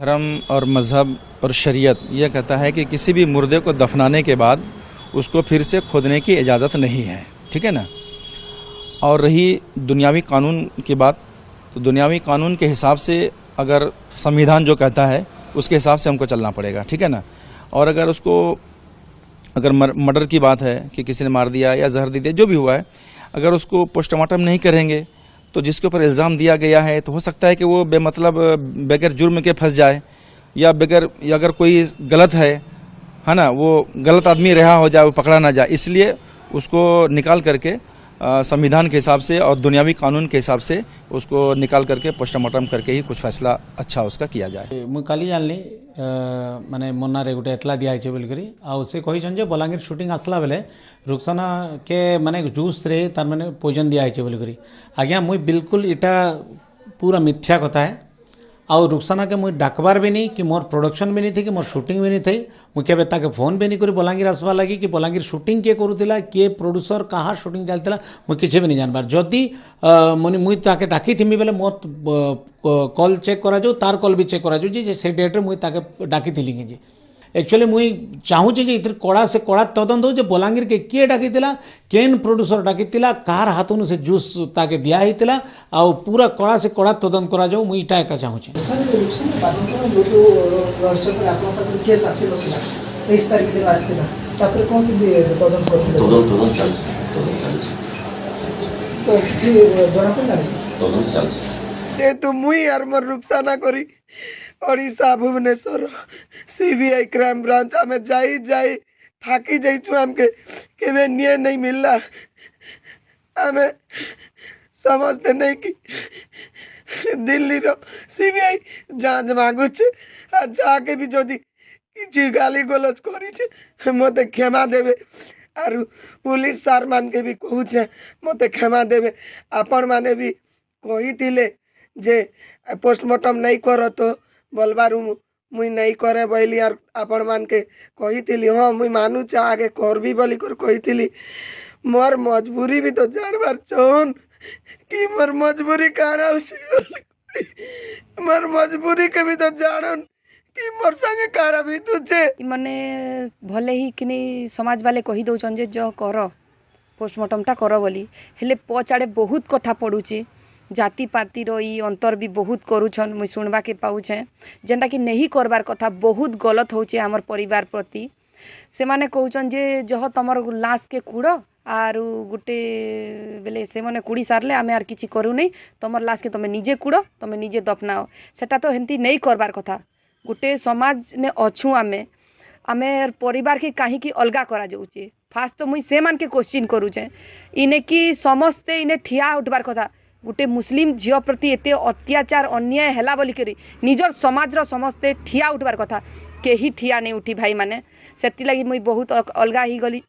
धर्म और मज़हब और शरीयत यह कहता है कि किसी भी मुर्दे को दफनाने के बाद उसको फिर से खोदने की इजाज़त नहीं है, ठीक है ना। और रही दुनियावी कानून की बात, तो दुनियावी कानून के हिसाब से अगर संविधान जो कहता है उसके हिसाब से हमको चलना पड़ेगा, ठीक है ना। और अगर उसको अगर मर्डर की बात है कि किसी ने मार दिया या जहर दे दिया, जो भी हुआ है, अगर उसको पोस्टमार्टम नहीं करेंगे तो जिसके ऊपर इल्ज़ाम दिया गया है तो हो सकता है कि वो बेमतलब बगैर जुर्म के फंस जाए, या बगैर या अगर कोई गलत है ना, वो गलत आदमी रहा हो जाए, वो पकड़ा ना जाए। इसलिए उसको निकाल करके संविधान के हिसाब से और दुनियावी कानून के हिसाब से उसको निकाल करके पोस्टमार्टम करके ही कुछ फैसला अच्छा उसका किया जाए। मुझे काली जानली माने मुन्नारे गोटे एतला दिखाई बोलिकी आउ से कही बलांगीर शूटिंग आसला बेले रुक्साना के माने जूस रे तार माने पॉइजन दिखाई बोलिकी आज्ञा मुई बिल्कुल इटा पूरा मिथ्या कथा है। आउ रुक्साना के मुई डाकबार भी नहीं कि मोर प्रोडक्शन भी नहीं थी कि मोर शूटिंग भी नहीं थी। मुझे केबे ताके फोन भी नहीं करी बलांगीर आसवा लगी कि बलांगीर शूटिंग किए करूला किए प्रोड्यूसर कहाँ शूटिंग चलता मुझे किसी भी नहीं जानबार। जदि मुझे मुई ताके डाकी थी बेले मोर कॉल चेक करा जाऊ, तार कॉल भी चेक करा जाऊ जे से डेट्रे मुई ताके डाकी थी कि एक्चुअली मुई चाहूँचे जे इतर कड़ा से कड़ा तदंत हो बलांगीर के किए डाकी केन प्रोड्यूसर डाकी कार हाथों से जूस ताके दिया होता आ पूरा कड़ा से कड़ा तदंत करा जाऊ मुई इटा एका चाहूँचे। तो मुई यार मोर रुक्साना करी Odisha Bhubaneswar CBI crime branch आम जाई जाई थाकी जाइछु हमके केबे निये नहीं मिलला। आम समझते नहीं कि दिल्ली रो सीबीआई जांच मांगुचे आ जाके भी जदि किछि गाली गलौज करिछे मते क्षमा देबे आरु पुलिस सार मान के भी कहूचे मते क्षमा देबे। आपण माने भी कहिथिले जे पोस्टमार्टम नहीं कर तो बोलबारू मुई नहीं करे बोली यार आपण मान के कही हाँ मुई मानुचे आगे करबी बोली कर कही। मोर मजबूरी भी तो जानबार चाहन कि मोर मजबूरी काना मोर मजबूरी के भी तो जानन कि मोर संगे कारा भी तुझे माने भले ही कि समाज वाले कही दौन जे जो कर पोस्टमार्टमटा कर बोली हेले पचाड़े बहुत कथा पड़ुची जाति पाति रो अंतर भी बहुत करुछन मुई सुनवा के पाऊछे जेनटा कि नहीं करबार कथा बहुत गलत होचे हमर परिवार प्रति। से माने कहउछन जे जह तमर लाश के कूड़ आर गुटे बेले से माने कुड़ी सारले आमे आर किछि करू नहीं तमर लाश के तमे निजे कूड़ तमे निजे दफनाओ सेटा तो हेंती नहीं करबार कथा। गुटे समाज ने अछु आमे आमे परिवार के काहे की अलगा करा जाउचे फास्ट तो मुई से मान के क्वेश्चन करूछे इने कि समस्ते इने ठिया उठबार कथा। गुटे मुस्लिम झील प्रति एते अत्याचार अन्याय हैला बोली करी निजर समाज रो समस्ते ठिया उठबार कथा केही ठिया नहीं उठी भाई माने सेति लगी मुई बहुत अलगा ही गली।